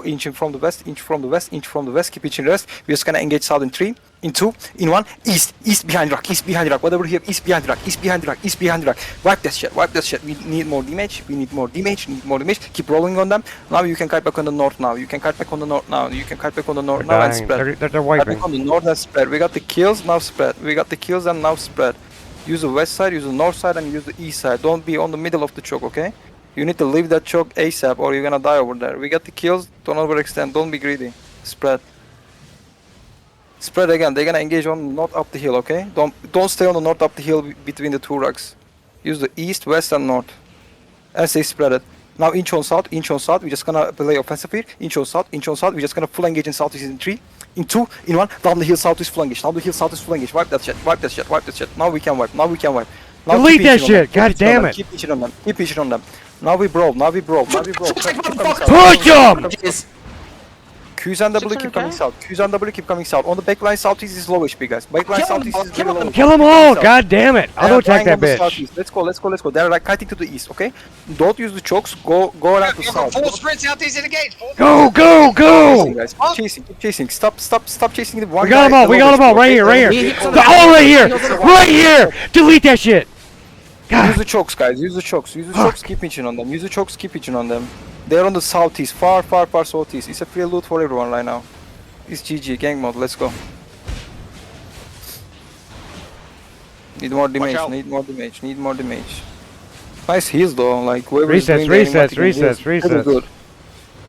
inching from the west, inch from the west, inch from the west. Keep inching rest. We're just gonna engage south in 3, in 2, in 1. East behind rock, east behind rock. Whatever here, east behind rock, east behind rock, east behind rock. Wipe that shit, wipe that shit. We need more damage. We need more damage. Need more damage. Keep rolling on them. Now you can kite back on the north. Now you can kite back on the north. Now you can kite back on the north. Now and spread. They're Kite wiping. back on the north and spread. We got the kills. Now spread. We got the kills and now spread. Use the west side, use the north side, and use the east side. Don't be on the middle of the choke, okay? You need to leave that choke ASAP or you're gonna die over there. We got the kills, don't overextend, don't be greedy. Spread. Spread again, they're gonna engage on north up the hill, okay? Don't stay on the north up the hill between the two rocks. Use the east, west, and north. As they spread it. Now inch on south, we're just gonna play offensive here. Inch on south, we're just gonna full engage in southeast in 3, in 2, in 1. Down the hill, southeast full engage. Down the hill, southeast full engage. Wipe that shit, wipe that shit, wipe that shit. Now we can wipe, now we can wipe. Now delete that shit, god damn it. Keep inching on them, keep inching on them. Now we brawl, now we brawl, now we brawl. Push him! Q's and W keep coming south. Q's and W keep coming south. On the backline southeast is low HP, guys. Backline southeast is very low. Kill them all! God damn it! I'll go attack that bitch. Let's go. They're like kiting to the east, okay? Don't use the chokes. Go around the south. Full sprint southeast in the gate. Go! Keep chasing. Stop chasing the one. We got them all. Right here. They're all right here. Delete that shit. God. Use the chokes, guys. Use the chokes. Keep inching on them. They're on the southeast, far southeast. It's a free loot for everyone right now. It's GG, gang mode, let's go. Need more damage. Nice heals though, like whoever is doing the animatic is really good.